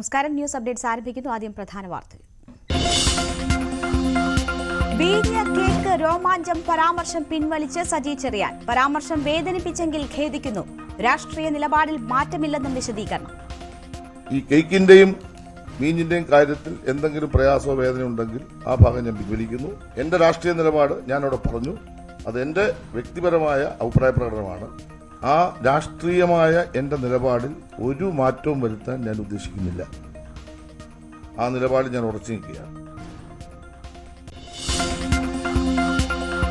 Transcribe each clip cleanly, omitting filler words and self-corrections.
നമസ്കാരം. News updates ആരംഭിക്കുന്നു. ആദ്യം പ്രധാന വാർത്തകൾ. വീഞ്ഞ കേക്ക് രോമാഞ്ചം പരാമർശം പിൻവലിച്ച് സജി ചെറിയാൻ. പരാമർശം വേദനിപ്പിച്ചെങ്കിൽ ഖേദിക്കുന്നു. രാഷ്ട്രീയ നിലപാടിൽ മാറ്റമില്ലെന്നും വിശദീകരണം. ഈ കേക്കിന്റെയും വീഞ്ഞിന്റെയും കാര്യത്തിൽ എന്തെങ്കിലും പ്രയാസമോ വേദന ഉണ്ടെങ്കിൽ ആ ഭാഗം ഞാൻ പിൻവലിക്കുന്നു. എന്റെ രാഷ്ട്രീയ നിലപാട് ഞാൻ അവിടെ പറഞ്ഞു. അത് എന്റെ വ്യക്തിപരമായ അഭിപ്രായ പ്രകടനമാണ്. ആ രാഷ്ട്രീയമായ എന്റെ നിലപാടിൽ ഒരു മാറ്റവും വരുത്താൻ ഞാൻ ഉദ്ദേശിക്കുന്നില്ല. ആ നിലപാടിൽ ഞാൻ ഉറച്ചു നിൽക്കുകയാണ്.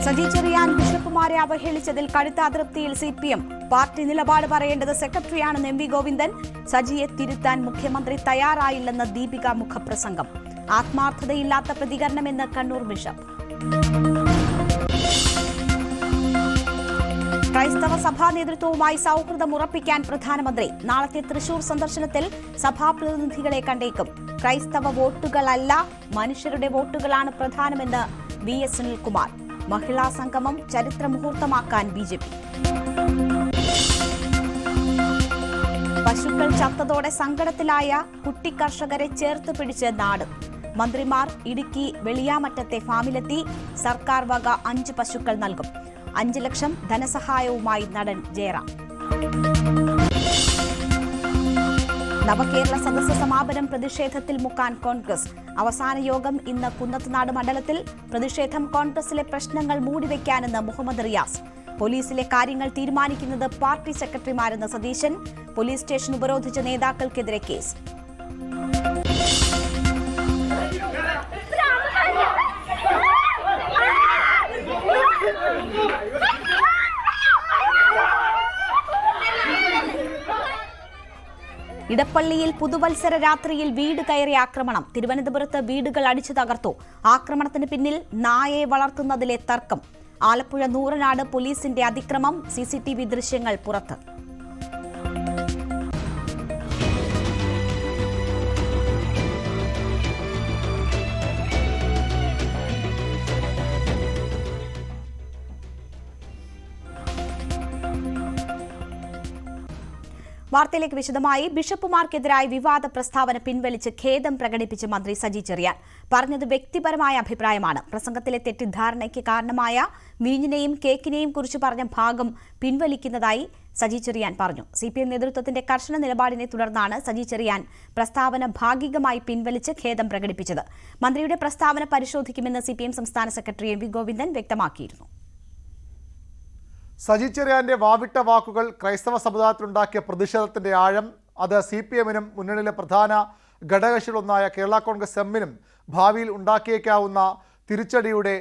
സജി ചെറിയാൻ ബിഷപ്പുമാരെ അവഹേളിച്ചതിൽ കടുത്ത അതൃപ്തിയിൽ CPM. പാർട്ടി നിലപാട് പറയേണ്ടത് സെക്രട്ടറിയാണെന്ന് MV ഗോവിന്ദൻ. സജിയെ തിരുത്താൻ മുഖ്യമന്ത്രി തയ്യാറായില്ലെന്ന് ദീപിക മുഖപ്രസംഗം. ആത്മാർത്ഥതയില്ലാത്ത പ്രതികരണമെന്ന് കണ്ണൂർ ബിഷപ്പ്. ക്രൈസ്തവ സഭാ നേതൃത്വവുമായി സൌഹൃദം ഉറപ്പിക്കാൻ പ്രധാനമന്ത്രി. നാളത്തെ തൃശൂർ സന്ദർശനത്തിൽ സഭാപ്രതിനിധികളെ കണ്ടേക്കും. ക്രൈസ്തവ വോട്ടുകളല്ല, മനുഷ്യരുടെ വോട്ടുകളാണ് പ്രധാനമെന്ന് VS സുനിൽകുമാർ. മഹിളാ സംഗമം ചരിത്ര മുഹൂർത്തമാക്കാൻ BJP. പശുക്കൾ ചത്തതോടെ സങ്കടത്തിലായ കുട്ടി കർഷകരെ ചേർത്ത് പിടിച്ച് നാട്. മന്ത്രിമാർ ഇടുക്കി വെളിയാമറ്റത്തെ ഫാമിലെത്തി. സർക്കാർ വക 5 പശുക്കൾ നൽകും. 5 ലക്ഷം ധനസഹായവുമായി നടൻ ജയറാം. നവകേരള സദസ്സ് സമാപനം പ്രതിഷേധത്തിൽ മുക്കാൻ കോൺഗ്രസ്. അവസാന യോഗം ഇന്ന് കുന്നത്തുനാട് മണ്ഡലത്തിൽ. പ്രതിഷേധം കോൺഗ്രസിലെ പ്രശ്നങ്ങൾ മൂടിവെക്കാനെന്ന് മുഹമ്മദ് റിയാസ്. പോലീസിലെ കാര്യങ്ങൾ തീരുമാനിക്കുന്നത് പാർട്ടി സെക്രട്ടറിമാരെന്ന് സതീശൻ. പോലീസ് സ്റ്റേഷൻ ഉപരോധിച്ച നേതാക്കൾക്കെതിരെ കേസ്. ഇടപ്പള്ളിയിൽ പുതുവത്സര രാത്രിയിൽ വീട് കയറി ആക്രമണം. തിരുവനന്തപുരത്ത് വീടുകൾ അടിച്ചു തകർത്തു. ആക്രമണത്തിന് പിന്നിൽ നായയെ വളർത്തുന്നതിലെ തർക്കം. ആലപ്പുഴ നൂറനാട് പോലീസിന്റെ അതിക്രമം. CCTV ദൃശ്യങ്ങൾ പുറത്ത്. വാർത്തയിലേക്ക് വിശദമായി. ബിഷപ്പുമാർക്കെതിരായ വിവാദ പ്രസ്താവന പിൻവലിച്ച് ഖേദം പ്രകടിപ്പിച്ച് മന്ത്രി സജി ചെറിയാൻ. പറഞ്ഞത് വ്യക്തിപരമായ അഭിപ്രായമാണ്. പ്രസംഗത്തിലെ തെറ്റിദ്ധാരണയ്ക്ക് കാരണമായ വീഞ്ഞിനെയും കേക്കിനെയും കുറിച്ച് പറഞ്ഞ ഭാഗം പിൻവലിക്കുന്നതായി സജി ചെറിയാൻ പറഞ്ഞു. CPM നേതൃത്വത്തിന്റെ കർശന നിലപാടിനെ തുടർന്നാണ് സജി ചെറിയാൻ പ്രസ്താവന ഭാഗികമായി പിൻവലിച്ച് ഖേദം പ്രകടിപ്പിച്ചത്. മന്ത്രിയുടെ പ്രസ്താവന പരിശോധിക്കുമെന്ന് CPM സംസ്ഥാന സെക്രട്ടറി MV ഗോവിന്ദൻ വ്യക്തമാക്കിയിരുന്നു. സജി ചെറിയാന്റെ വാവിട്ട വാക്കുകൾ ക്രൈസ്തവ സമുദായത്തിലുണ്ടാക്കിയ പ്രതിഷേധത്തിന്റെ ആഴം, അത് CPMനും മുന്നണിയിലെ പ്രധാന ഘടകകക്ഷികളൊന്നായ കേരള കോൺഗ്രസ് എമ്മിനും ഭാവിയിൽ ഉണ്ടാക്കിയേക്കാവുന്ന തിരിച്ചടിയുടെ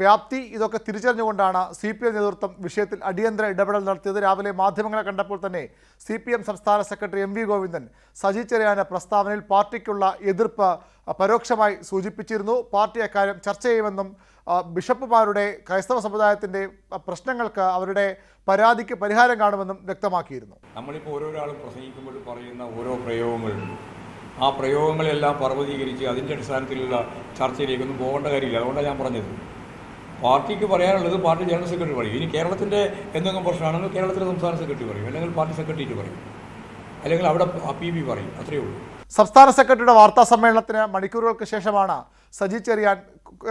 വ്യാപ്തി, ഇതൊക്കെ തിരിച്ചറിഞ്ഞുകൊണ്ടാണ് CPM നേതൃത്വം വിഷയത്തിൽ അടിയന്തര ഇടപെടൽ നടത്തിയത്. രാവിലെ മാധ്യമങ്ങളെ കണ്ടപ്പോൾ തന്നെ CPM സംസ്ഥാന സെക്രട്ടറി MV ഗോവിന്ദൻ സജി ചെറിയാന്റെ പ്രസ്താവനയിൽ പാർട്ടിക്കുള്ള എതിർപ്പ് പരോക്ഷമായി സൂചിപ്പിച്ചിരുന്നു. പാർട്ടി അക്കാര്യം ചർച്ച ചെയ്യുമെന്നും ബിഷപ്പുമാരുടെ ക്രൈസ്തവ സമുദായത്തിൻ്റെ പ്രശ്നങ്ങൾക്ക് അവരുടെ പരാതിക്ക് പരിഹാരം കാണുമെന്നും വ്യക്തമാക്കിയിരുന്നു. നമ്മളിപ്പോൾ ഓരോരാളും പ്രസംഗിക്കുമ്പോൾ പറയുന്ന ഓരോ പ്രയോഗങ്ങളുണ്ട്. ആ പ്രയോഗങ്ങളെല്ലാം പർവ്വതീകരിച്ച് അതിൻ്റെ അടിസ്ഥാനത്തിലുള്ള ചർച്ചയിലേക്കൊന്നും പോകേണ്ട കാര്യമില്ല. അതുകൊണ്ടാണ് ഞാൻ പറഞ്ഞത്. പാർട്ടിക്ക് പറയാനുള്ളത് പാർട്ടി ജനറൽ സെക്രട്ടറി പറയും. ഇനി കേരളത്തിൻ്റെ എന്തെങ്കിലും പ്രശ്നമാണെങ്കിൽ കേരളത്തിലെ സംസ്ഥാന സെക്രട്ടറി പറയും, അല്ലെങ്കിൽ പാർട്ടി സെക്രട്ടറിക്ക് പറയും, അല്ലെങ്കിൽ അവിടെ PB പറയും. അത്രയേ ഉള്ളൂ. സംസ്ഥാന സെക്രട്ടറിയുടെ വാർത്താ സമ്മേളനത്തിന് മണിക്കൂറുകൾക്ക് ശേഷമാണ് സജി ചെറിയാൻ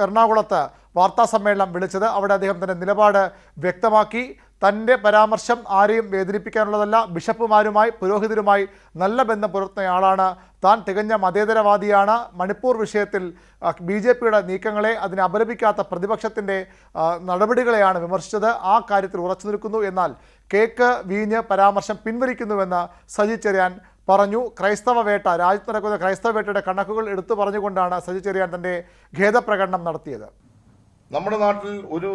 എറണാകുളത്ത് വാർത്താ സമ്മേളനം വിളിച്ചത്. അവിടെ അദ്ദേഹം തന്റെ നിലപാട് വ്യക്തമാക്കി. തൻ്റെ പരാമർശം ആരെയും വേദനിപ്പിക്കാനുള്ളതല്ല. ബിഷപ്പുമാരുമായി പുരോഹിതരുമായി നല്ല ബന്ധം പുലർത്തുന്നയാളാണ് താൻ. തികഞ്ഞ മതേതരവാദിയാണ്. മണിപ്പൂർ വിഷയത്തിൽ BJPയുടെ നീക്കങ്ങളെ, അതിനെ അപലപിക്കാത്ത പ്രതിപക്ഷത്തിൻ്റെ നടപടികളെയാണ് വിമർശിച്ചത്. ആ കാര്യത്തിൽ ഉറച്ചു നിൽക്കുന്നു. എന്നാൽ കേക്ക് വീഞ്ഞ് പരാമർശം പിൻവലിക്കുന്നുവെന്ന് സജി ചെറിയാൻ പറഞ്ഞു. ക്രൈസ്തവ വേട്ട, രാജ്യത്ത് നടക്കുന്ന ക്രൈസ്തവ വേട്ടയുടെ കണക്കുകൾ എടുത്തു പറഞ്ഞുകൊണ്ടാണ് സജി ചെറിയാൻ തന്റെ ഖേദപ്രകടനം നടത്തിയത്. നമ്മുടെ നാട്ടിൽ ഒരു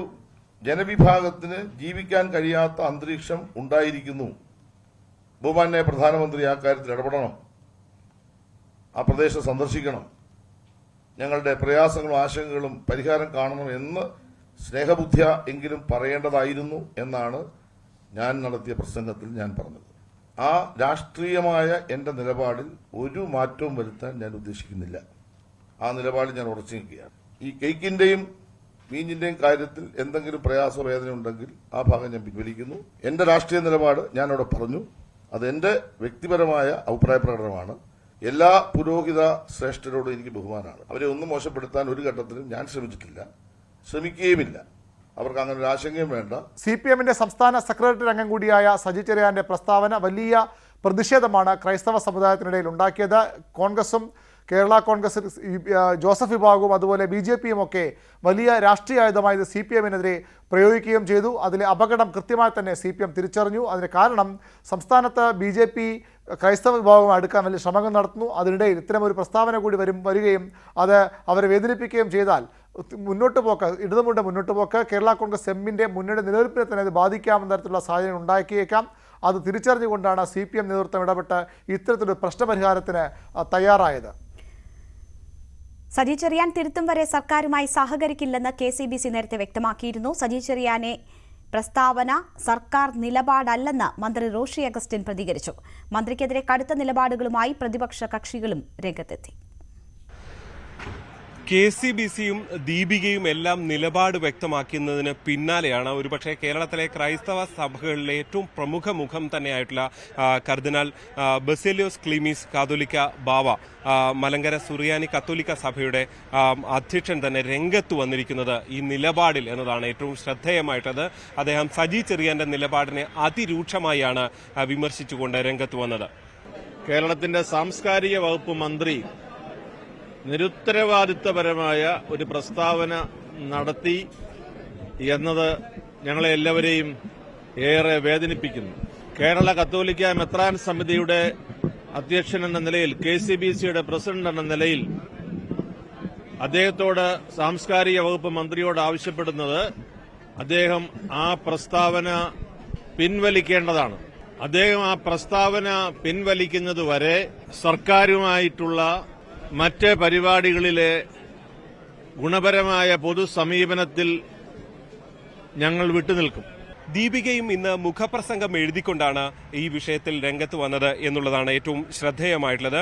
ജനവിഭാഗത്തിന് ജീവിക്കാൻ കഴിയാത്ത അന്തരീക്ഷം ഉണ്ടായിരിക്കുന്നു. ബഹുമാന്യ പ്രധാനമന്ത്രി ആ കാര്യത്തിൽ ഇടപെടണം. ആ പ്രദേശം സന്ദർശിക്കണം. ഞങ്ങളുടെ പ്രയാസങ്ങളും ആശങ്കകളും പരിഹാരം കാണണം എന്ന് സ്നേഹബുദ്ധ്യ എങ്കിലും പറയേണ്ടതായിരുന്നു എന്നാണ് ഞാൻ നടത്തിയ പ്രസംഗത്തിൽ ഞാൻ പറഞ്ഞത്. ആ രാഷ്ട്രീയമായ എന്റെ നിലപാടിൽ ഒരു മാറ്റവും വരുത്താൻ ഞാൻ ഉദ്ദേശിക്കുന്നില്ല. ആ നിലപാടിൽ ഞാൻ ഉറച്ചു നിൽക്കുകയാണ്. ഈ കേക്കിന്റെയും വീഞ്ഞിന്റെയും കാര്യത്തിൽ എന്തെങ്കിലും പ്രയാസ വേദന ഉണ്ടെങ്കിൽ ആ ഭാഗം ഞാൻ പിൻവലിക്കുന്നു. എന്റെ രാഷ്ട്രീയ നിലപാട് ഞാൻ അവിടെ പറഞ്ഞു. അത് എന്റെ വ്യക്തിപരമായ അഭിപ്രായ പ്രകടനമാണ്. എല്ലാ പുരോഹിത ശ്രേഷ്ഠരോടും എനിക്ക് ബഹുമാനമാണ്. അവരെ ഒന്നും മോശപ്പെടുത്താൻ ഒരു ഘട്ടത്തിലും ഞാൻ ശ്രമിച്ചിട്ടില്ല, ശ്രമിക്കുകയുമില്ല. അവർക്ക് അങ്ങനെ ഒരു ആശങ്കയും വേണ്ട. CPM-ന്റെ സംസ്ഥാന സെക്രട്ടറി അംഗം കൂടിയായ സജി ചെറിയാന്റെ പ്രസ്താവന വലിയ പ്രതിഷേധമാണ് ക്രൈസ്തവ സമുദായത്തിനിടയിൽ ഉണ്ടാക്കിയത്. കോൺഗ്രസും കേരള കോൺഗ്രസ് ജോസഫ് വിഭാഗവും അതുപോലെ BJPയും ഒക്കെ വലിയ രാഷ്ട്രീയ ആയുധമായത് CPM-നെതിരെ പ്രയോഗിക്കുകയും ചെയ്തു. അതിലെ അപകടം കൃത്യമായി തന്നെ CPM തിരിച്ചറിഞ്ഞു. അതിന് കാരണം സംസ്ഥാനത്ത് BJP ക്രൈസ്തവ വിഭാഗം അടുക്കാൻ വലിയ ശ്രമങ്ങൾ നടത്തുന്നു. അതിനിടയിൽ ഇത്തരമൊരു പ്രസ്താവന കൂടി വരികയും അത് അവരെ വേദനിപ്പിക്കുകയും ചെയ്താൽ ഇടതുമുണ്ട മുന്നോട്ട് പോക്ക് കേരള കോൺഗ്രസ് എമ്മിൻ്റെ മുന്നണി നിലനിൽപ്പിനെ തന്നെ അത് ബാധിക്കാവുന്ന തരത്തിലുള്ള സാഹചര്യം ഉണ്ടാക്കിയേക്കാം. അത് തിരിച്ചറിഞ്ഞുകൊണ്ടാണ് CPM നേതൃത്വം ഇടപെട്ട് ഇത്തരത്തിലൊരു പ്രശ്നപരിഹാരത്തിന് തയ്യാറായത്. സജി ചെറിയാൻ തിരുത്തും വരെ സർക്കാരുമായി സഹകരിക്കില്ലെന്ന് KCBC നേരത്തെ വ്യക്തമാക്കിയിരുന്നു. സജി ചെറിയാനെ പ്രസ്താവന സർക്കാർ നിലപാടല്ലെന്ന് മന്ത്രി റോഷി അഗസ്റ്റിൻ പ്രതികരിച്ചു. മന്ത്രിക്കെതിരെ കടുത്ത നിലപാടുകളുമായി പ്രതിപക്ഷ കക്ഷികളും രംഗത്തെത്തി. KCBCയും ദീപികയും എല്ലാം നിലപാട് വ്യക്തമാക്കുന്നതിന് പിന്നാലെയാണ് ഒരുപക്ഷെ കേരളത്തിലെ ക്രൈസ്തവ സഭകളിലെ ഏറ്റവും പ്രമുഖ മുഖം തന്നെയായിട്ടുള്ള കർദിനാൾ ബസേലിയോസ് ക്ലീമീസ് കാതോലിക്ക ബാവ, മലങ്കര സുറിയാനി കത്തോലിക്ക സഭയുടെ അധ്യക്ഷൻ തന്നെ രംഗത്ത് വന്നിരിക്കുന്നത് ഈ നിലപാടിൽ എന്നതാണ് ഏറ്റവും ശ്രദ്ധേയമായിട്ടത്. അദ്ദേഹം സജി ചെറിയാന്റെ നിലപാടിനെ അതിരൂക്ഷമായാണ് വിമർശിച്ചുകൊണ്ട് രംഗത്ത് വന്നത്. കേരളത്തിന്റെ സാംസ്കാരിക വകുപ്പ് മന്ത്രി നിരുത്തരവാദിത്വപരമായ ഒരു പ്രസ്താവന നടത്തി എന്നത് ഞങ്ങളെ എല്ലാവരെയും ഏറെ വേദനിപ്പിക്കുന്നു. കേരള കത്തോലിക്ക മെത്രാൻ സമിതിയുടെ അധ്യക്ഷൻ എന്ന നിലയിൽ, KCBCയുടെ പ്രസിഡന്റ് എന്ന നിലയിൽ അദ്ദേഹത്തോട് സാംസ്കാരിക വകുപ്പ് മന്ത്രിയോട് ആവശ്യപ്പെടുന്നത് അദ്ദേഹം ആ പ്രസ്താവന പിൻവലിക്കേണ്ടതാണ്. അദ്ദേഹം ആ പ്രസ്താവന പിൻവലിക്കുന്നതുവരെ സർക്കാരുമായിട്ടുള്ള മറ്റ് പരിപാടികളിലെ ഗുണപരമായ പൊതുസമീപനത്തിൽ ഞങ്ങൾ വിട്ടുനിൽക്കും. ദീപികയും ഇന്ന് മുഖപ്രസംഗം എഴുതിക്കൊണ്ടാണ് ഈ വിഷയത്തിൽ രംഗത്ത് വന്നത് എന്നുള്ളതാണ് ഏറ്റവും ശ്രദ്ധേയമായിട്ടുള്ളത്.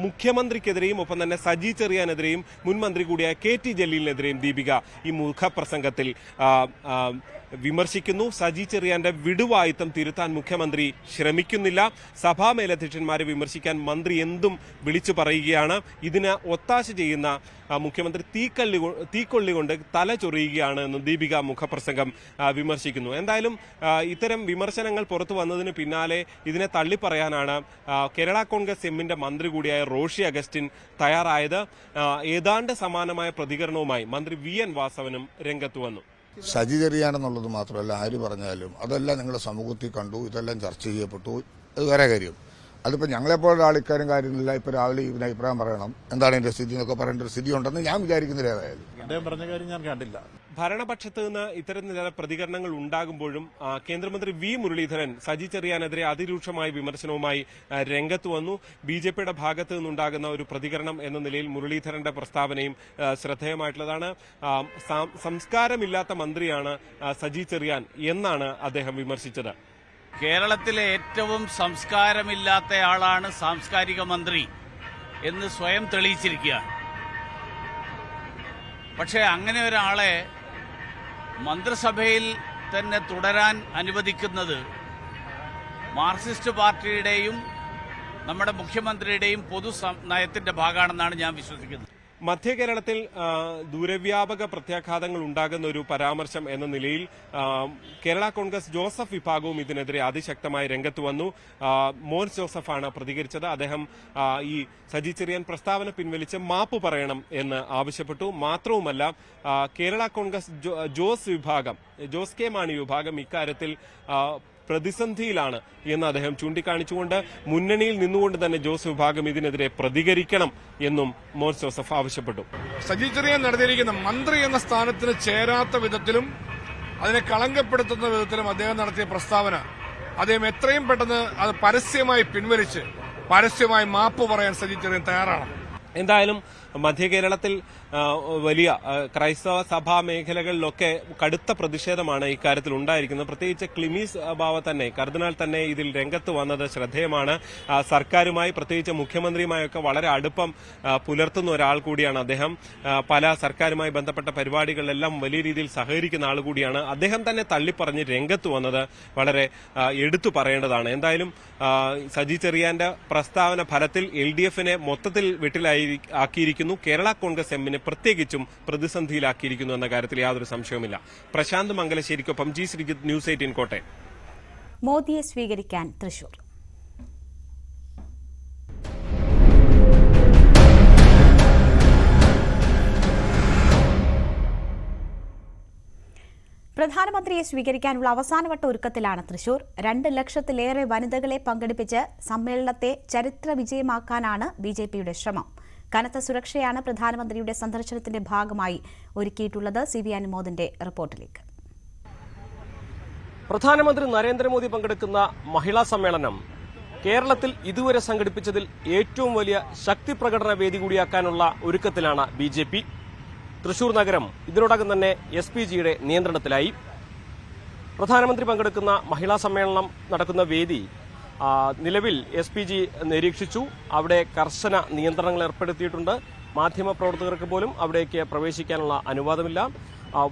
മുഖ്യമന്ത്രിക്കെതിരെയും ഒപ്പം തന്നെ സജി ചെറിയാനെതിരെയും മുൻ മന്ത്രി കൂടിയായ KT ജലീലിനെതിരെയും ദീപിക ഈ മുഖപ്രസംഗത്തിൽ വിമർശിക്കുന്നു. സജി ചെറിയാന്റെ വിടുവായുത്തം തിരുത്താൻ മുഖ്യമന്ത്രി ശ്രമിക്കുന്നില്ല. സഭാ മേലധ്യക്ഷന്മാരെ വിമർശിക്കാൻ മന്ത്രി എന്തും വിളിച്ചു പറയുകയാണ്. ഇതിന് ഒത്താശ ചെയ്യുന്ന മുഖ്യമന്ത്രി തീക്കൊള്ളി കൊണ്ട് തല ചൊറിയുകയാണ് എന്ന് ദീപിക മുഖപ്രസംഗം വിമർശിക്കുന്നു. എന്തായാലും ഇത്തരം വിമർശനങ്ങൾ പുറത്തു വന്നതിന് പിന്നാലെ ഇതിനെ തള്ളിപ്പറയാനാണ് കേരള കോൺഗ്രസ് എമ്മിന്റെ മന്ത്രി കൂടിയായ റോഷി അഗസ്റ്റിൻ തയ്യാറായത്. ഏതാണ്ട് സമാനമായ പ്രതികരണവുമായി മന്ത്രി VN വാസവനും രംഗത്ത് വന്നു. സജി ചെറിയാനെന്നുള്ളത് മാത്രമല്ല, ആര് പറഞ്ഞാലും അതെല്ലാം നിങ്ങളുടെ സമൂഹത്തിൽ കണ്ടു, ഇതെല്ലാം ചർച്ച ചെയ്യപ്പെട്ടു. അത് വേറെ കാര്യം. അതിപ്പോൾ ഞങ്ങളെപ്പോലുള്ള ആൾക്കാരും കാര്യമില്ല. ഇപ്പോൾ രാവിലെ ഇതിന് അഭിപ്രായം പറയണം, എന്താണ് എൻ്റെ സ്ഥിതി എന്നൊക്കെ പറയേണ്ട ഒരു സ്ഥിതി ഉണ്ടെന്ന് ഞാൻ വിചാരിക്കുന്നില്ല. ഏതായാലും അദ്ദേഹം പറഞ്ഞ കാര്യം ഞാൻ കണ്ടില്ല. ഭരണപക്ഷത്ത് നിന്ന് ഇത്തരം പ്രതികരണങ്ങൾ ഉണ്ടാകുമ്പോഴും കേന്ദ്രമന്ത്രി V മുരളീധരൻ സജി ചെറിയാനെതിരെ അതിരൂക്ഷമായ വിമർശനവുമായി രംഗത്ത് വന്നു. BJPയുടെ ഭാഗത്ത് നിന്നുണ്ടാകുന്ന ഒരു പ്രതികരണം എന്ന നിലയിൽ മുരളീധരന്റെ പ്രസ്താവനയും ശ്രദ്ധേയമായിട്ടുള്ളതാണ്. സംസ്കാരമില്ലാത്ത മന്ത്രിയാണ് സജി ചെറിയാൻ എന്നാണ് അദ്ദേഹം വിമർശിച്ചത്. കേരളത്തിലെ ഏറ്റവും സംസ്കാരമില്ലാത്തയാളാണ് സാംസ്കാരിക മന്ത്രി എന്ന് സ്വയം തെളിയിച്ചിരിക്കുകയാണ്. പക്ഷേ അങ്ങനെ ഒരാളെ മന്ത്രിസഭയിൽ തന്നെ തുടരാൻ അനുവദിക്കുന്നത് മാർക്സിസ്റ്റ് പാർട്ടിയുടെയും നമ്മുടെ മുഖ്യമന്ത്രിയുടെയും പൊതു നയത്തിന്റെ ഭാഗമാണെന്നാണ് ഞാൻ വിശ്വസിക്കുന്നത്. മധ്യ കേരളത്തിൽ ദൂരവ്യാപക പ്രത്യാഘാതങ്ങൾ ഉണ്ടാകുന്ന ഒരു പരാമർശം എന്ന നിലയിൽ കേരള കോൺഗ്രസ് ജോസഫ് വിഭാഗവും ഇതിനെതിരെ അതിശക്തമായി രംഗത്ത് വന്നു. മോൻസ് ജോസഫാണ് പ്രതികരിച്ചത്. അദ്ദേഹം ഈ സജി ചെറിയാൻ പ്രസ്താവന പിൻവലിച്ച് മാപ്പ് പറയണം എന്ന് ആവശ്യപ്പെട്ടു. മാത്രവുമല്ല, കേരള കോൺഗ്രസ് ജോസ് കെ മാണി വിഭാഗം ഇക്കാര്യത്തിൽ പ്രതിസന്ധിയിലാണ് എന്ന് അദ്ദേഹം ചൂണ്ടിക്കാണിച്ചുകൊണ്ട് മുന്നണിയിൽ നിന്നുകൊണ്ട് തന്നെ ജോസ് വിഭാഗം ഇതിനെതിരെ പ്രതികരിക്കണം എന്നും മോൻസ് ജോസഫ് ആവശ്യപ്പെട്ടു. സജി ചെറിയാൻ നടത്തിയിരിക്കുന്ന മന്ത്രി എന്ന സ്ഥാനത്തിന് ചേരാത്ത വിധത്തിലും അതിനെ കളങ്കപ്പെടുത്തുന്ന വിധത്തിലും അദ്ദേഹം നടത്തിയ പ്രസ്താവന അദ്ദേഹം എത്രയും പെട്ടെന്ന് അത് പരസ്യമായി പിൻവലിച്ച് പരസ്യമായി മാപ്പ് പറയാൻ സജി ചെറിയാൻ തയ്യാറാണ്. എന്തായാലും മധ്യ കേരളത്തിൽ വലിയ ക്രൈസ്തവ സഭാ മേഖലകളിലൊക്കെ കടുത്ത പ്രതിഷേധമാണ് ഇക്കാര്യത്തിൽ ഉണ്ടായിരിക്കുന്നത്. പ്രത്യേകിച്ച് ക്ലിമീസ് ബാവ തന്നെ, കർദിനാൾ തന്നെ ഇതിൽ രംഗത്ത് വന്നത് ശ്രദ്ധേയമാണ്. സർക്കാരുമായി, പ്രത്യേകിച്ച് മുഖ്യമന്ത്രിയുമായൊക്കെ വളരെ അടുപ്പം പുലർത്തുന്ന ഒരാൾ കൂടിയാണ് അദ്ദേഹം. പല സർക്കാരുമായി ബന്ധപ്പെട്ട പരിപാടികളിലെല്ലാം വലിയ രീതിയിൽ സഹകരിക്കുന്ന ആൾ കൂടിയാണ്. അദ്ദേഹം തന്നെ തള്ളിപ്പറഞ്ഞ് രംഗത്ത് വന്നത് വളരെ എടുത്തു പറയേണ്ടതാണ്. എന്തായാലും സജി ചെറിയാന്റെ പ്രസ്താവന ഫലത്തിൽ LDF-നെ മൊത്തത്തിൽ ആക്കിയിരിക്കുന്നു. കേരള കോൺഗ്രസ് എമ്മിനെ പ്രത്യേകിച്ചും പ്രതിസന്ധിയിലാക്കിയിരിക്കുന്നു എന്ന കാര്യത്തിൽ യാതൊരു സംശയവുമില്ല. പ്രശാന്ത് മംഗലശ്ശേരിക്കൊപ്പം G ശ്രീജിത്ത്, ന്യൂസ് 18 കോട്ടയം. മോദിയെ സ്വീകരിക്കാൻ തൃശൂർ. പ്രധാനമന്ത്രിയെ സ്വീകരിക്കാനുള്ള അവസാനവട്ട ഒരുക്കത്തിലാണ് തൃശൂർ. 2 ലക്ഷത്തിലേറെ വനിതകളെ പങ്കെടുപ്പിച്ച് സമ്മേളനത്തെ ചരിത്ര വിജയമാക്കാനാണ് BJPയുടെ ശ്രമം. കനത്ത സുരക്ഷയാണ് പ്രധാനമന്ത്രിയുടെ സന്ദർശനത്തിന്റെ ഭാഗമായി ഒരുക്കിയിട്ടുള്ളത്. CV അനുമോദിന്റെ റിപ്പോർട്ടിലേക്ക്. പ്രധാനമന്ത്രി നരേന്ദ്രമോദി പങ്കെടുക്കുന്ന മഹിളാ സമ്മേളനം കേരളത്തിൽ ഇതുവരെ സംഘടിപ്പിച്ചതിൽ ഏറ്റവും വലിയ ശക്തി പ്രകടന വേദി കൂടിയാക്കാനുള്ള ഒരുക്കത്തിലാണ് BJP. തൃശൂർ നഗരം ഇതിനോടകം തന്നെ SPGയുടെ നിയന്ത്രണത്തിലായി. പ്രധാനമന്ത്രി പങ്കെടുക്കുന്ന മഹിളാ സമ്മേളനം നടക്കുന്ന വേദി നിലവിൽ SPG നിരീക്ഷിച്ചു. അവിടെ കർശന നിയന്ത്രണങ്ങൾ ഏർപ്പെടുത്തിയിട്ടുണ്ട്. മാധ്യമപ്രവർത്തകർക്ക് പോലും അവിടേക്ക് പ്രവേശിക്കാനുള്ള അനുവാദമില്ല.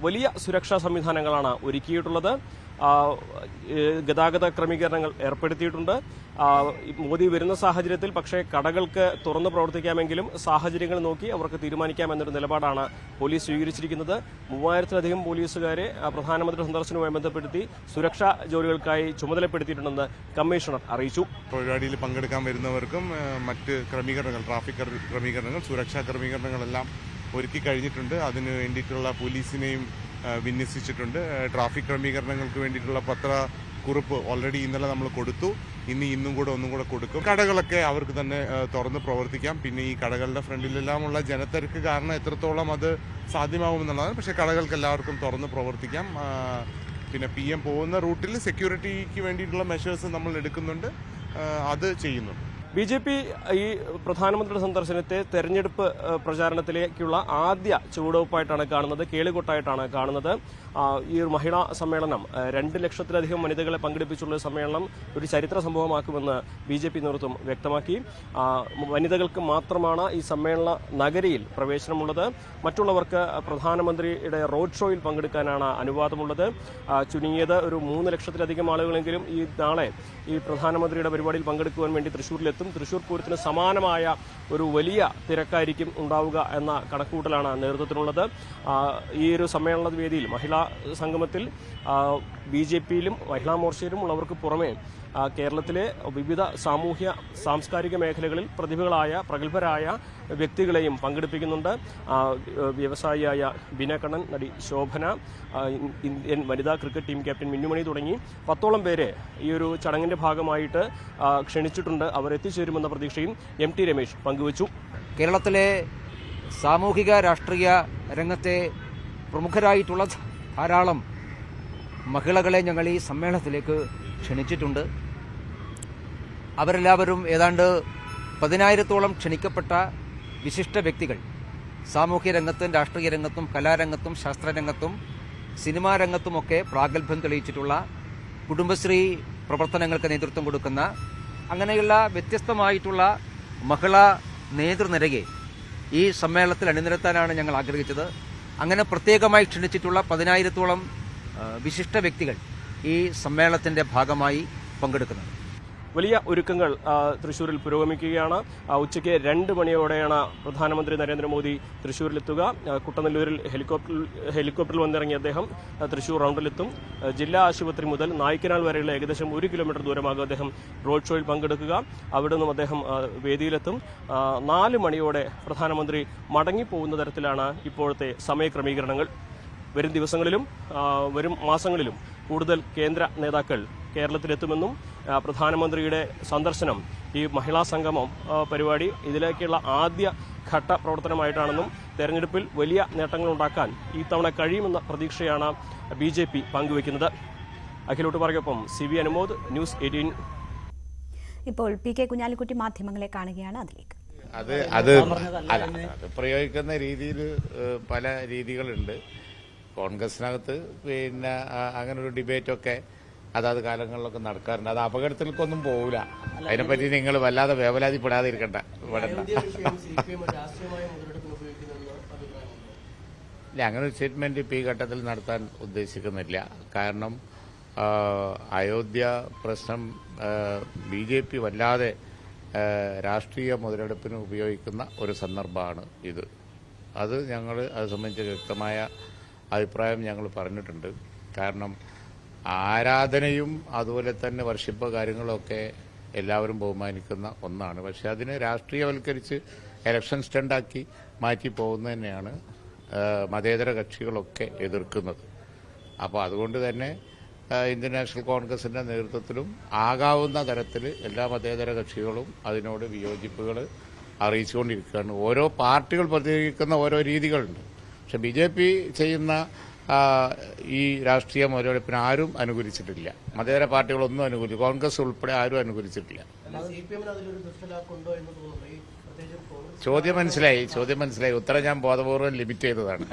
വലിയ സുരക്ഷാ സംവിധാനങ്ങളാണ് ഒരുക്കിയിട്ടുള്ളത്. ഗതാഗത ക്രമീകരണങ്ങൾ ഏർപ്പെടുത്തിയിട്ടുണ്ട്. മോദി വരുന്ന സാഹചര്യത്തിൽ പക്ഷേ കടകൾക്ക് തുറന്നു പ്രവർത്തിക്കാമെങ്കിലും സാഹചര്യങ്ങൾ നോക്കി അവർക്ക് തീരുമാനിക്കാമെന്നൊരു നിലപാടാണ് പോലീസ് സ്വീകരിച്ചിരിക്കുന്നത്. 3000-ലധികം പോലീസുകാരെ പ്രധാനമന്ത്രി സന്ദർശനവുമായി ബന്ധപ്പെടുത്തി സുരക്ഷാ ജോലികൾക്കായി ചുമതലപ്പെടുത്തിയിട്ടുണ്ടെന്ന് കമ്മീഷണർ അറിയിച്ചു. പരിപാടിയിൽ പങ്കെടുക്കാൻ വരുന്നവർക്കും മറ്റ് ക്രമീകരണങ്ങൾ, ട്രാഫിക് ക്രമീകരണങ്ങൾ, സുരക്ഷാ ക്രമീകരണങ്ങളെല്ലാം ഒരുക്കി കഴിഞ്ഞിട്ടുണ്ട്. അതിന് വേണ്ടിയിട്ടുള്ള പോലീസിനെയും വിന്യസിച്ചിട്ടുണ്ട്. ട്രാഫിക് ക്രമീകരണങ്ങൾക്ക് വേണ്ടിയിട്ടുള്ള പത്രക്കുറിപ്പ് ഓൾറെഡി ഇന്നലെ നമ്മൾ കൊടുത്തു. ഒന്നും കൂടെ കൊടുക്കും. കടകളൊക്കെ അവർക്ക് തന്നെ തുറന്ന് പ്രവർത്തിക്കാം. പിന്നെ ഈ കടകളുടെ ഫ്രണ്ടിലെല്ലാമുള്ള ജനത്തിരക്ക് കാരണം എത്രത്തോളം അത് സാധ്യമാവുമെന്നുള്ളതാണ്. പക്ഷേ കടകൾക്ക് എല്ലാവർക്കും തുറന്ന് പ്രവർത്തിക്കാം. പിന്നെ PM പോകുന്ന റൂട്ടിൽ സെക്യൂരിറ്റിക്ക് വേണ്ടിയിട്ടുള്ള മെഷേഴ്സ് നമ്മൾ എടുക്കുന്നുണ്ട്, അത് ചെയ്യുന്നുണ്ട്. BJP ഈ പ്രധാനമന്ത്രിയുടെ സന്ദർശനത്തെ തെരഞ്ഞെടുപ്പ് പ്രചാരണത്തിലേക്കുള്ള ആദ്യ ചുവടുവയ്പ്പായിട്ടാണ് കാണുന്നത്, കേളികൊട്ടായിട്ടാണ് കാണുന്നത്. ഈ ഒരു മഹിളാ സമ്മേളനം 2 ലക്ഷത്തിലധികം വനിതകളെ പങ്കെടുപ്പിച്ചുള്ള സമ്മേളനം ഒരു ചരിത്ര സംഭവമാക്കുമെന്ന് BJP നേതൃത്വം വ്യക്തമാക്കി. വനിതകൾക്ക് മാത്രമാണ് ഈ സമ്മേളന നഗരിയിൽ പ്രവേശനമുള്ളത്. മറ്റുള്ളവർക്ക് പ്രധാനമന്ത്രിയുടെ റോഡ് ഷോയിൽ പങ്കെടുക്കാനാണ് അനുവാദമുള്ളത്. ചുരുങ്ങിയത് ഒരു 3 ലക്ഷത്തിലധികം ആളുകളെങ്കിലും ഈ നാളെ ഈ പ്രധാനമന്ത്രിയുടെ പരിപാടിയിൽ പങ്കെടുക്കുവാൻ വേണ്ടി തൃശൂരിലെത്തും. തൃശൂർ പൂരത്തിന് സമാനമായ ഒരു വലിയ തിരക്കായിരിക്കും ഉണ്ടാവുക എന്ന കണക്കുകൂട്ടലാണ് നേതൃത്വത്തിനുള്ളത്. ഈ ഒരു സമ്മേളന വേദിയിൽ മഹിളാ സംഗമത്തിൽ BJPയിലും മഹിളാ മോർച്ചയിലും ഉള്ളവർക്ക് പുറമെ കേരളത്തിലെ വിവിധ സാമൂഹ്യ സാംസ്കാരിക മേഖലകളിൽ പ്രതിഭകളായ പ്രഗത്ഭരായ വ്യക്തികളെയും പങ്കെടുപ്പിക്കുന്നുണ്ട്. വ്യവസായിയായ ബീന കണ്ണൻ, നടി ശോഭന, ഇന്ത്യൻ വനിതാ ക്രിക്കറ്റ് ടീം ക്യാപ്റ്റൻ മിന്നുമണി തുടങ്ങി 10ഓളം പേരെ ഈ ഒരു ചടങ്ങിന്റെ ഭാഗമായിട്ട് ക്ഷണിച്ചിട്ടുണ്ട്. അവർ എത്തിച്ചേരുമെന്ന പ്രതീക്ഷയും MT രമേശ് പങ്കുവച്ചു. കേരളത്തിലെ സാമൂഹിക രാഷ്ട്രീയ രംഗത്തെ പ്രമുഖരായിട്ടുള്ള ധാരാളം മഹിളകളെ ഞങ്ങൾ ഈ സമ്മേളനത്തിലേക്ക് ക്ഷണിച്ചിട്ടുണ്ട്. അവരെല്ലാവരും ഏതാണ്ട് 10,000-ഓളം ക്ഷണിക്കപ്പെട്ട വിശിഷ്ട വ്യക്തികൾ സാമൂഹ്യ രംഗത്തും രാഷ്ട്രീയ രംഗത്തും കലാരംഗത്തും ശാസ്ത്രരംഗത്തും സിനിമാ രംഗത്തുമൊക്കെ പ്രാഗൽഭ്യം തെളിയിച്ചിട്ടുള്ള, കുടുംബശ്രീ പ്രവർത്തനങ്ങൾക്ക് നേതൃത്വം കൊടുക്കുന്ന, അങ്ങനെയുള്ള വ്യത്യസ്തമായിട്ടുള്ള മഹിളാ നേതൃനിരയെ ഈ സമ്മേളനത്തിൽ അണിനിരത്താനാണ് ഞങ്ങൾ ആഗ്രഹിച്ചത്. അങ്ങനെ പ്രത്യേകമായി ക്ഷണിച്ചിട്ടുള്ള 10,000-ഓളം വിശിഷ്ട വ്യക്തികൾ ഈ സമ്മേളനത്തിന്റെ ഭാഗമായി പങ്കെടുക്കുന്നത്. വലിയ ഒരുക്കങ്ങൾ തൃശ്ശൂരിൽ പുരോഗമിക്കുകയാണ്. ഉച്ചയ്ക്ക് 2 മണിയോടെയാണ് പ്രധാനമന്ത്രി നരേന്ദ്രമോദി തൃശ്ശൂരിലെത്തുക. കുട്ടനെല്ലൂരിൽ ഹെലികോപ്റ്ററിൽ വന്നിറങ്ങിയ അദ്ദേഹം തൃശ്ശൂർ റൗണ്ടിലെത്തും. ജില്ലാ ആശുപത്രി മുതൽ നായ്ക്കനാൽ വരെയുള്ള ഏകദേശം 1 കിലോമീറ്റർ ദൂരമാകും അദ്ദേഹം റോഡ് ഷോയിൽ പങ്കെടുക്കുക. അവിടെ നിന്നും അദ്ദേഹം വേദിയിലെത്തും. 4 മണിയോടെ പ്രധാനമന്ത്രി മടങ്ങിപ്പോകുന്ന തരത്തിലാണ് ഇപ്പോഴത്തെ സമയക്രമീകരണങ്ങൾ. വരും ദിവസങ്ങളിലും വരും മാസങ്ങളിലും കൂടുതൽ കേന്ദ്ര നേതാക്കൾ കേരളത്തിലെത്തുമെന്നും പ്രധാനമന്ത്രിയുടെ സന്ദർശനം, ഈ മഹിളാ സംഗമം പരിപാടി ഇതിലേക്കുള്ള ആദ്യ ഘട്ട പ്രവർത്തനമായിട്ടാണെന്നും തെരഞ്ഞെടുപ്പിൽ വലിയ നേട്ടങ്ങളുണ്ടാക്കാൻ ഈ തവണ കഴിയുമെന്ന പ്രതീക്ഷയാണ് BJP പങ്കുവയ്ക്കുന്നത്. അഖിലോട്ടുപാറയ്ക്കൊപ്പം CV അനുമോദ്, ന്യൂസ് 18. ഇപ്പോൾ PK കുഞ്ഞാലിക്കുട്ടി മാധ്യമങ്ങളെ കാണുകയാണ്. അതിലേക്ക് അത് പ്രയോഗിക്കുന്ന രീതിയിൽ പല രീതികളുണ്ട്. കോൺഗ്രസിനകത്ത് പിന്നെ അങ്ങനെ ഒരു ഡിബേറ്റൊക്കെ അതാത് കാലങ്ങളിലൊക്കെ നടക്കാറുണ്ട്. അത് അപകടത്തിലേക്കൊന്നും പോകില്ല. അതിനെപ്പറ്റി നിങ്ങൾ വല്ലാതെ വേവലാതിപ്പെടാതെ ഇരിക്കണ്ട. ഇല്ല, അങ്ങനെ ഒരു സ്റ്റേറ്റ്മെന്റ് ഇപ്പോൾ ഈ ഘട്ടത്തിൽ നടത്താൻ ഉദ്ദേശിക്കുന്നില്ല. കാരണം അയോധ്യ പ്രശ്നം BJP വല്ലാതെ രാഷ്ട്രീയ മുതലെടുപ്പിന് ഉപയോഗിക്കുന്ന ഒരു സന്ദർഭമാണ് ഇത്. അത് സംബന്ധിച്ച് വ്യക്തമായ അഭിപ്രായം ഞങ്ങൾ പറഞ്ഞിട്ടുണ്ട്. കാരണം ആരാധനയും അതുപോലെ തന്നെ വർഷിപ്പ് കാര്യങ്ങളൊക്കെ എല്ലാവരും ബഹുമാനിക്കുന്ന ഒന്നാണ്. പക്ഷെ അതിനെ രാഷ്ട്രീയവൽക്കരിച്ച് ഇലക്ഷൻ സ്റ്റണ്ടാക്കി മാറ്റി പോകുന്നതന്നെയാണ് മതേതര കക്ഷികളൊക്കെ എതിർക്കുന്നത്. അപ്പോൾ അതുകൊണ്ട് തന്നെ ഇന്ത്യൻ നാഷണൽ കോൺഗ്രസിന്റെ നേതൃത്വത്തിലും ആകാവുന്ന തരത്തിൽ എല്ലാ മതേതര കക്ഷികളും അതിനോട് വിയോജിപ്പുകൾ അറിയിച്ചുകൊണ്ടിരിക്കുകയാണ്. ഓരോ പാർട്ടികൾ പ്രതികരിക്കുന്ന ഓരോ രീതികളുണ്ട്. പക്ഷെ BJP ചെയ്യുന്ന ഈ രാഷ്ട്രീയ മുതലെടുപ്പിന് ആരും അനുകൂലിച്ചിട്ടില്ല. മതേതര പാർട്ടികളൊന്നും അനുകൂലിച്ചു, കോൺഗ്രസ് ഉൾപ്പെടെ ആരും അനുകൂലിച്ചിട്ടില്ല. ചോദ്യം മനസ്സിലായി. ഉത്തരം ഞാൻ ബോധപൂർവ്വം ലിമിറ്റ് ചെയ്തതാണ്.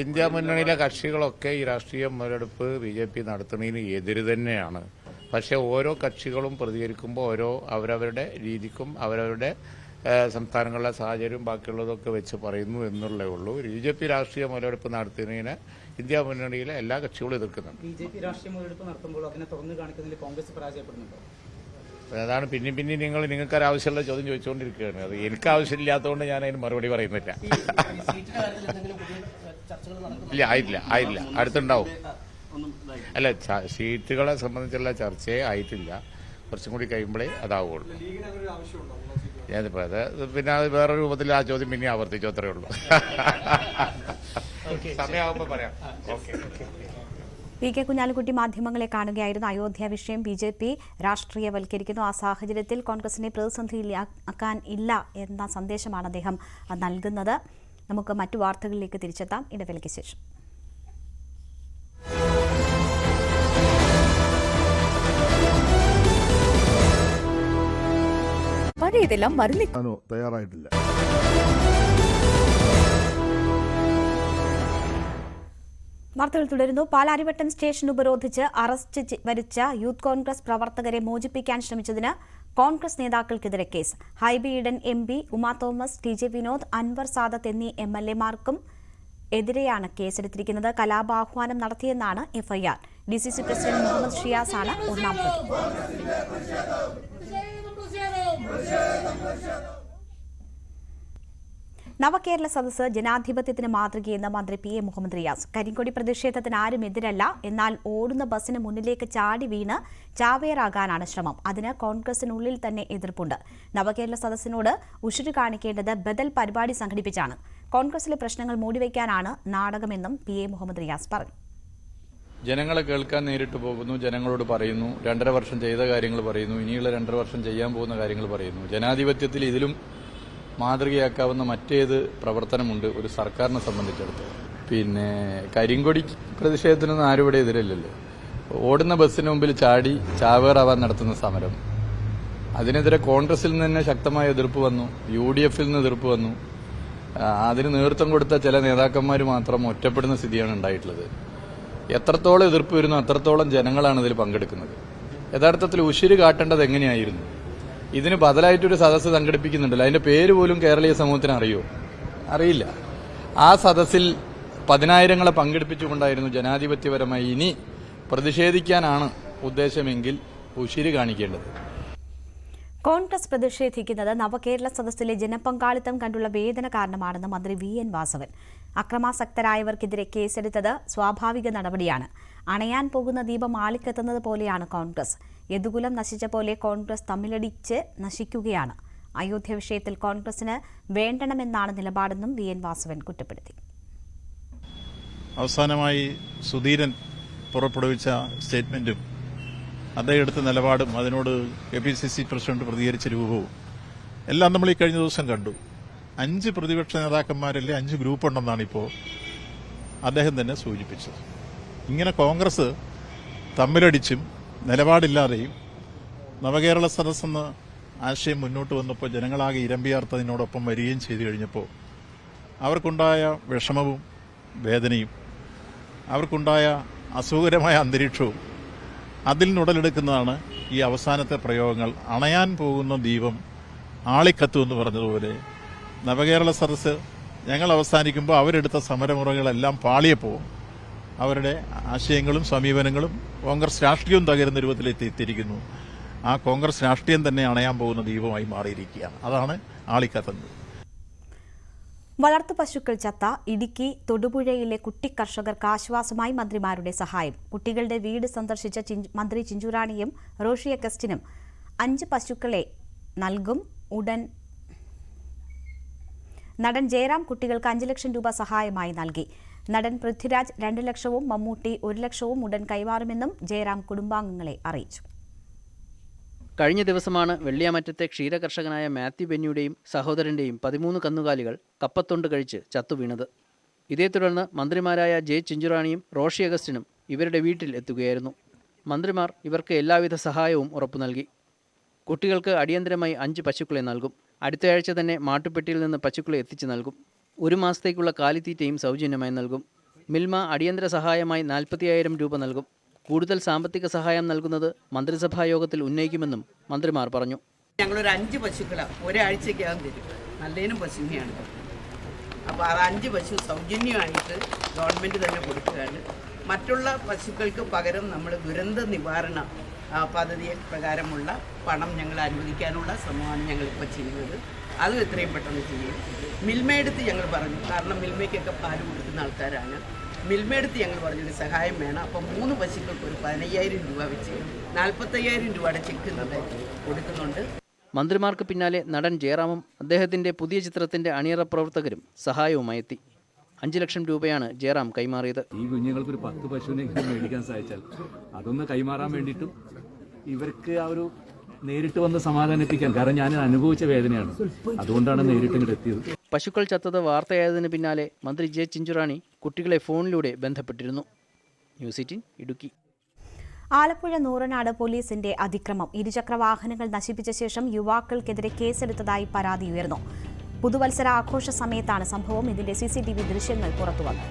ഇന്ത്യ മുന്നണിയിലെ കക്ഷികളൊക്കെ ഈ രാഷ്ട്രീയ മുതലെടുപ്പ് BJP നടത്തുന്നതിന് എതിര് തന്നെയാണ്. പക്ഷെ ഓരോ കക്ഷികളും പ്രതികരിക്കുമ്പോൾ അവരവരുടെ രീതിക്കും അവരവരുടെ സംസ്ഥാനങ്ങളിലെ സാഹചര്യം ബാക്കിയുള്ളതൊക്കെ വെച്ച് പറയുന്നു എന്നുള്ളേ ഉള്ളൂ. BJP രാഷ്ട്രീയ മുതലെടുപ്പ് നടത്തുന്നതിന് ഇന്ത്യ മുന്നണിയിലെ എല്ലാ കക്ഷികളും എതിർക്കുന്നുണ്ട്. BJP രാഷ്ട്രീയ മുതലെടുപ്പ് നടത്തുമ്പോൾ അതിനെ തുറന്നു കാണിക്കുന്നതിൽ കോൺഗ്രസ് പരാജയപ്പെടുന്നുണ്ടോ? അതാണ് പിന്നെ നിങ്ങൾക്ക് ആവശ്യമുള്ള ചോദ്യം ചോദിച്ചുകൊണ്ടിരിക്കുകയാണ്. അത് എനിക്ക് ആവശ്യമില്ലാത്തതുകൊണ്ട് ഞാൻ അതിന് മറുപടി പറയുന്നില്ല. ഇല്ല, ആയിട്ടില്ല. അടുത്തുണ്ടാവും. അല്ല, സീറ്റുകളെ സംബന്ധിച്ചുള്ള ചർച്ചയെ ആയിട്ടില്ല. കുറച്ചും കൂടി കഴിയുമ്പോഴേ അതാവുള്ളൂ. ഞാനിപ്പോൾ പിന്നെ അത് വേറെ രൂപത്തിൽ ആ ചോദ്യം പിന്നെ ആവർത്തിച്ചു, അത്രേ ഉള്ളൂ. സമയമാകുമ്പോൾ പറയാം. PK കുഞ്ഞാലിക്കുട്ടി മാധ്യമങ്ങളെ കാണുകയായിരുന്നു. അയോധ്യ വിഷയം BJP രാഷ്ട്രീയവൽക്കരിക്കുന്നു. ആ സാഹചര്യത്തിൽ കോൺഗ്രസിനെ പ്രതിസന്ധിയിലാക്കാൻ ഇല്ല എന്ന സന്ദേശമാണ് അദ്ദേഹം നൽകുന്നത്. നമുക്ക് മറ്റു വാർത്തകളിലേക്ക് തിരിച്ചെത്താം ഇടവേളയ്ക്ക് ശേഷം. പഴയതെല്ലാം മരുന്ന് തയ്യാറായിട്ടില്ല. വാർത്തകൾ തുടരുന്നു. പാലാരിവട്ടം സ്റ്റേഷൻ ഉപരോധിച്ച് അറസ്റ്റ് വരിച്ച യൂത്ത് കോൺഗ്രസ് പ്രവർത്തകരെ മോചിപ്പിക്കാൻ ശ്രമിച്ചതിന് കോൺഗ്രസ് നേതാക്കൾക്കെതിരെ case. Hibi Eden MP, Uma Thomas, TJ Vinod, Anwar Sadath എന്നീ MLA-മാർക്കും എതിരെയാണ് കേസെടുത്തിരിക്കുന്നത്. കലാപാഹ്വാനം നടത്തിയെന്നാണ് FIR. DCC പ്രസിഡന്റ് മുഹമ്മദ് ഷിയാസാണ് ഒന്നാം പ്രതി. നവകേരള സദസ്സ് ജനാധിപത്യത്തിന് മാതൃകയെന്ന് മന്ത്രി PA മുഹമ്മദ് റിയാസ്. കരിങ്കൊടി പ്രതിഷേധത്തിന് ആരും എതിരല്ല, എന്നാൽ ഓടുന്ന ബസ്സിന് മുന്നിലേക്ക് ചാടി വീണ് ചാവേറാകാനാണ് ശ്രമം. അതിന് കോൺഗ്രസിനുള്ളിൽ തന്നെ എതിർപ്പുണ്ട്. നവകേരള സദസ്സിനോട് ഉശിരു കാണിക്കേണ്ടത് ബദൽ പരിപാടി സംഘടിപ്പിച്ചാണ്. കോൺഗ്രസിലെ പ്രശ്നങ്ങൾ മൂടിവെക്കാനാണ് നാടകമെന്നും PA മുഹമ്മദ് റിയാസ് പറഞ്ഞു. ജനങ്ങളെ കേൾക്കാൻ നേരിട്ട് പോകുന്നു, ജനങ്ങളോട് പറയുന്നു, 2.5 വർഷം ചെയ്ത കാര്യങ്ങൾ പറയുന്നു, ഇനിയുള്ള 2.5 വർഷം ചെയ്യാൻ പോകുന്ന കാര്യങ്ങൾ പറയുന്നു. ജനാധിപത്യത്തിൽ ഇതിലും മാതൃകയാക്കാവുന്ന മറ്റേത് പ്രവർത്തനമുണ്ട് ഒരു സർക്കാരിനെ സംബന്ധിച്ചിടത്തോളം? പിന്നെ കരിങ്കൊടി പ്രതിഷേധത്തിനൊന്നും ആരും ഇവിടെ എതിരല്ലല്ലോ. ഓടുന്ന ബസ്സിന് മുമ്പിൽ ചാടി ചാവേറാവാൻ നടത്തുന്ന സമരം, അതിനെതിരെ കോൺഗ്രസിൽ നിന്ന് തന്നെ ശക്തമായ എതിർപ്പ് വന്നു, UDF-ൽ നിന്ന് എതിർപ്പ് വന്നു. അതിന് നേതൃത്വം കൊടുത്ത ചില നേതാക്കന്മാർ മാത്രം ഒറ്റപ്പെടുന്ന സ്ഥിതിയാണ് ഉണ്ടായിട്ടുള്ളത്. എത്രത്തോളം എതിർപ്പ് വരുന്നു അത്രത്തോളം ജനങ്ങളാണ് ഇതിൽ പങ്കെടുക്കുന്നത്. യഥാർത്ഥത്തിൽ ഉശിര് കാട്ടേണ്ടത് എങ്ങനെയായിരുന്നു? ഇതിന് ബദലായിട്ടൊരു സദസ്സ് സംഘടിപ്പിക്കുന്നുണ്ടല്ലോ, അതിന്റെ പേര് പോലും കേരളീയ സമൂഹത്തിന് അറിയില്ല. ആ സദസ്സിൽ 10,000-ങ്ങളെ പങ്കെടുപ്പിച്ചുകൊണ്ടായിരുന്നു ജനാധിപത്യപരമായി ഇനി പ്രതിഷേധിക്കാനാണ് ഉദ്ദേശമെങ്കിൽ ഉശിര് കാണിക്കേണ്ടത്. കോൺഗ്രസ് പ്രതിഷേധിക്കുന്നത് നവകേരള സദസ്സിലെ ജനപങ്കാളിത്തം കണ്ടുള്ള വേദന കാരണമാണെന്ന് മന്ത്രി VN വാസവൻ. അക്രമാസക്തരായവർക്കെതിരെ കേസെടുത്തത് സ്വാഭാവിക നടപടിയാണ്. അണയാൻ പോകുന്ന ദീപം ആളിക്കത്തുന്നത് പോലെയാണ് കോൺഗ്രസ്. യദുകുലം നശിച്ച പോലെ കോൺഗ്രസ് തമ്മിലടിച്ച് നശിക്കുകയാണ്. അയോധ്യ വിഷയത്തിൽ കോൺഗ്രസിന് വേണ്ടണമെന്നാണ് നിലപാടെന്നും VN വാസവൻ കുറ്റപ്പെടുത്തി. അവസാനമായി സുധീരൻ പുറപ്പെടുവിച്ച സ്റ്റേറ്റ്മെന്റും അദ്ദേഹം എടുത്ത നിലപാടും അതിനോട് KPCC പ്രസിഡന്റ് പ്രതികരിച്ച രൂപവും എല്ലാം നമ്മൾ ഈ കഴിഞ്ഞ ദിവസം കണ്ടു. 5 പ്രതിപക്ഷ നേതാക്കന്മാരല്ലേ 5 ഗ്രൂപ്പ് ഉണ്ടെന്നാണ് ഇപ്പോൾ അദ്ദേഹം തന്നെ സൂചിപ്പിച്ചത്. ഇങ്ങനെ കോൺഗ്രസ് തമ്മിലടിച്ചും നിലപാടില്ലാതെയും നവകേരള സദസ്സെന്ന ആശയം മുന്നോട്ട് വന്നപ്പോൾ ജനങ്ങളാകെ ഇരമ്പിയാർത്തതിനോടൊപ്പം വരികയും ചെയ്തു കഴിഞ്ഞപ്പോൾ അവർക്കുണ്ടായ വിഷമവും വേദനയും അവർക്കുണ്ടായ അസുഖകരമായ അന്തരീക്ഷവും അതിൽ നിന്നുടലെടുക്കുന്നതാണ് ഈ അവസാനത്തെ പ്രയോഗങ്ങൾ. അണയാൻ പോകുന്ന ദീപം ആളിക്കത്തു എന്ന് പറഞ്ഞതുപോലെ നവകേരള സദസ്സ് ഞങ്ങൾ അവസാനിക്കുമ്പോൾ അവരെടുത്ത സമരമുറകളെല്ലാം പാളിയപ്പോൾ അവരുടെ ആശയങ്ങളും സമീപനങ്ങളും കോൺഗ്രസ് രാഷ്ട്രീയവും തകരുന്ന രൂപത്തിലെത്തിയിരിക്കുന്നു. ആ കോൺഗ്രസ് രാഷ്ട്രീയം തന്നെ അണയാൻ പോകുന്ന ദീപമായി മാറിയിരിക്കുകയാണ്. അതാണ് ആളിക്കത്തുന്നത്. വളർത്തു പശുക്കൾ ചത്ത ഇടുക്കി തൊടുപുഴയിലെ കുട്ടി കർഷകർക്ക് ആശ്വാസമായി മന്ത്രിമാരുടെ സഹായം. കുട്ടികളുടെ വീട് സന്ദർശിച്ച മന്ത്രി ചിഞ്ചുറാണിയും റോഷി അഗസ്റ്റിനും 5 പശുക്കളെ നൽകും. ഉടൻ നടൻ ജയറാം കുട്ടികൾക്ക് 5 ലക്ഷം രൂപ സഹായമായി നൽകി. നടൻ പൃഥ്വിരാജ് 2 ലക്ഷവും മമ്മൂട്ടി 1 ലക്ഷവും ഉടൻ കൈമാറുമെന്നും ജയറാം കുടുംബാംഗങ്ങളെ അറിയിച്ചു. കഴിഞ്ഞ ദിവസമാണ് വെള്ളിയാമറ്റത്തെ ക്ഷീരകർഷകനായ മാത്യു ബെന്നിയുടെയും സഹോദരന്റെയും 13 കന്നുകാലികൾ കപ്പത്തൊണ്ട് കഴിച്ച് ചത്തുവീണത്. ഇതേ തുടർന്ന് മന്ത്രിമാരായ ജെ ചിഞ്ചുറാണിയും റോഷി അഗസ്റ്റിനും ഇവരുടെ വീട്ടിൽ എത്തുകയായിരുന്നു. മന്ത്രിമാർ ഇവർക്ക് എല്ലാവിധ സഹായവും ഉറപ്പു നൽകി. കുട്ടികൾക്ക് അടിയന്തരമായി 5 പശുക്കളെ നൽകും. അടുത്തയാഴ്ച തന്നെ മാട്ടുപ്പെട്ടിയിൽ നിന്ന് പശുക്കളെ എത്തിച്ചു നൽകും. 1 മാസത്തേക്കുള്ള കാലിത്തീറ്റയും സൗജന്യമായി നൽകും. മിൽമ അടിയന്തര സഹായമായി 45,000 രൂപ നൽകും. കൂടുതൽ സാമ്പത്തിക സഹായം നൽകുന്നത് മന്ത്രിസഭാ യോഗത്തിൽ ഉന്നയിക്കുമെന്നും മന്ത്രിമാർ പറഞ്ഞു. ഞങ്ങളൊരു 5 പശുക്കളെ ഒരാഴ്ചയ്ക്കകം തരും. നല്ലതിനും പശുവിനെയാണ്. അപ്പോൾ അത് 5 പശു സൗജന്യമായിട്ട് ഗവൺമെൻറ് തന്നെ കൊടുക്കുകയാണ്. മറ്റുള്ള പശുക്കൾക്ക് പകരം നമ്മൾ ദുരന്ത നിവാരണ പദ്ധതി പ്രകാരമുള്ള പണം ഞങ്ങൾ അനുവദിക്കാനുള്ള ശ്രമമാണ് ഞങ്ങളിപ്പോൾ ചെയ്യുന്നത്. അതും എത്രയും പെട്ടെന്ന് ചെയ്യും. മിൽമയെടുത്ത് ഞങ്ങൾ പറഞ്ഞു, കാരണം മിൽമയ്ക്കൊക്കെ പാല് കൊടുക്കുന്ന ആൾക്കാരാണ്. മിൽമയെടുത്ത് ഞങ്ങൾ പറഞ്ഞൊരു സഹായം വേണം. അപ്പം 3 പശുക്കൾക്ക് ഒരു 15,000 രൂപ വെച്ച് 45,000 രൂപയുടെ ചെക്ക് കൊടുക്കുന്നുണ്ട്. മന്ത്രിമാർക്ക് പിന്നാലെ നടൻ ജയറാമും അദ്ദേഹത്തിന്റെ പുതിയ ചിത്രത്തിന്റെ അണിയറ പ്രവർത്തകരും സഹായവുമായി എത്തി. 5 ലക്ഷം രൂപയാണ് ജയറാം കൈമാറിയത്. ഈ കുഞ്ഞുങ്ങൾക്ക് ഒരു 10 പശുവിനെ മേടിക്കാൻ സാധിച്ചാൽ അതൊന്ന് കൈമാറാൻ വേണ്ടിയിട്ടും ഇവർക്ക് ആ ഒരു നേരിട്ട് വന്ന് സമാധാനിപ്പിക്കാൻ, കാരണം ഞാൻ അനുഭവിച്ച വേദനയാണ്, അതുകൊണ്ടാണ് നേരിട്ട് ഇങ്ങോട്ട് എത്തിയത്. പശുക്കൾ ചത്തത് വാർത്തയായതിന് പിന്നാലെ മന്ത്രി ജെ ചിഞ്ചുറാണി കുട്ടികളെ ഫോണിലൂടെ ബന്ധപ്പെട്ടിരുന്നു. ന്യൂസ് 18 ഇടുക്കി. ആലപ്പുഴ നൂറനാട് പോലീസിന്റെ അതിക്രമം. ഇരുചക്രവാഹനങ്ങൾ നശിപ്പിച്ച ശേഷം യുവാക്കൾക്കെതിരെ കേസെടുത്തതായി പരാതി ഉയർന്നു. പുതുവത്സര ആഘോഷ സമയത്താണ് സംഭവം. ഇതിന്റെ CCTV ദൃശ്യങ്ങൾ പുറത്തുവന്നു.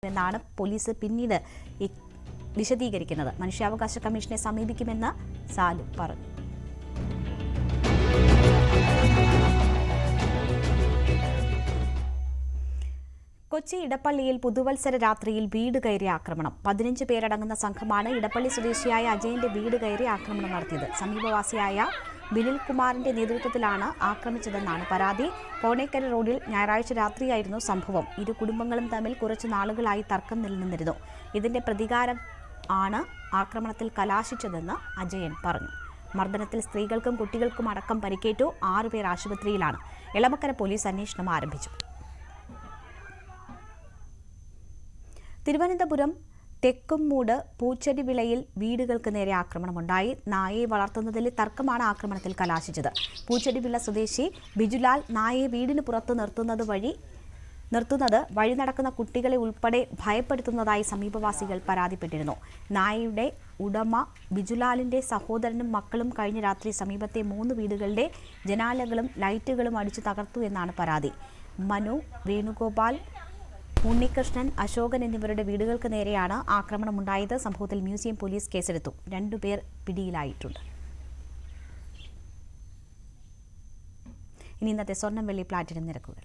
എന്നാണ് പോലീസ് പിന്നീട് വിശദീകരിക്കുന്നത്. മനുഷ്യാവകാശ കമ്മീഷനെ സമീപിക്കുമെന്ന് സാലു പറഞ്ഞു. കൊച്ചി ഇടപ്പള്ളിയിൽ പുതുവത്സര രാത്രിയിൽ വീട് കയറി ആക്രമണം. 15 പേരടങ്ങുന്ന സംഘമാണ് ഇടപ്പള്ളി സ്വദേശിയായ അജയന്റെ വീട് കയറി ആക്രമണം നടത്തിയത്. സമീപവാസിയായ ബിനിൽ കുമാറിന്റെ നേതൃത്വത്തിലാണ് ആക്രമിച്ചതെന്നാണ് പരാതി. പോണേക്കര റോഡിൽ ഞായറാഴ്ച രാത്രിയായിരുന്നു സംഭവം. ഇരു കുടുംബങ്ങളും തമ്മിൽ കുറച്ചു നാളുകളായി തർക്കം നിലനിന്നിരുന്നു. ഇതിന്റെ പ്രതികാരം ആണ് ആക്രമണത്തിൽ കലാശിച്ചതെന്ന് അജയൻ പറഞ്ഞു. മർദ്ദനത്തിൽ സ്ത്രീകൾക്കും കുട്ടികൾക്കും അടക്കം പരിക്കേറ്റു. 6 പേർ ആശുപത്രിയിലാണ്. എളമക്കര പോലീസ് അന്വേഷണം ആരംഭിച്ചു. തിരുവനന്തപുരം തെക്കുംമൂട് പൂച്ചെടി വിളയിൽ വീടുകൾക്ക് നേരെ ആക്രമണമുണ്ടായി. നായയെ വളർത്തുന്നതിലെ തർക്കമാണ് ആക്രമണത്തിൽ കലാശിച്ചത്. പൂച്ചെടി വിള സ്വദേശി ബിജുലാൽ നായയെ വീടിന് പുറത്ത് നിർത്തുന്നത് വഴി നടക്കുന്ന കുട്ടികളെ ഉൾപ്പെടെ ഭയപ്പെടുത്തുന്നതായി സമീപവാസികൾ പരാതിപ്പെട്ടിരുന്നു. നായയുടെ ഉടമ ബിജുലാലിന്റെ സഹോദരനും മക്കളും കഴിഞ്ഞ രാത്രി സമീപത്തെ 3 വീടുകളുടെ ജനാലകളും ലൈറ്റുകളും അടിച്ചു തകർത്തു എന്നാണ് പരാതി. മനു, വേണുഗോപാൽ, ഉണ്ണികൃഷ്ണൻ, അശോകൻ എന്നിവരുടെ വീടുകൾക്ക് നേരെയാണ് ആക്രമണമുണ്ടായത്. സംഭവത്തിൽ മ്യൂസിയം പോലീസ് കേസെടുത്തു. 2 പേർ പിടിയിലായിട്ടുണ്ട്. ഇനി ഇന്നത്തെ സ്വർണം, വെള്ളി, പ്ലാറ്റിനം നിരക്കുകൾ.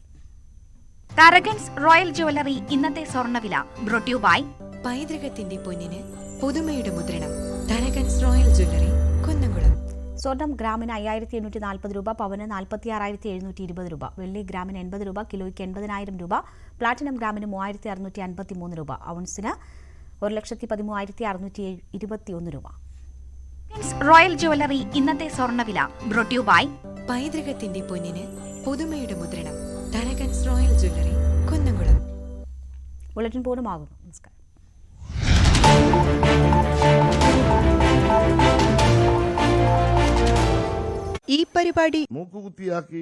തരകൻസ് റോയൽ ജ്വല്ലറി ഇന്നത്തെ സ്വർണ്ണവില ബ്രോട്ട് യു ബൈ പൈതൃകത്തിന്റെ പൊന്നിന് പുതുമയുടെ മുദ്രണം. Tharakans royal jewellery, Kunnamkulam. സ്വർണം ഗ്രാമിന് 5840 രൂപ, പവന് 46,720 രൂപ, വെള്ളി ഗ്രാമിന് 80 രൂപ, കിലോയ്ക്ക് 80,000 രൂപ, പ്ലാറ്റിനം ഗ്രാമിന് 3653 രൂപ, ഔൺസിന് 1,13,621 രൂപ. റോയൽ ജ്വല്ലറി ഇന്നത്തെ സ്വർണ്ണവില ബ്രോട്ട് യു ബൈ പൈതൃകത്തിന്റെ പൊന്നിന് പുതുമയുടെ മുദ്രണം. Tharakans royal jewellery, Kunnamkulam. Bulletin പൂർണ്ണമാകുന്നു. നമസ്കാരം. ഈ പരിപാടി മൂക്കുകുത്തിയാക്കി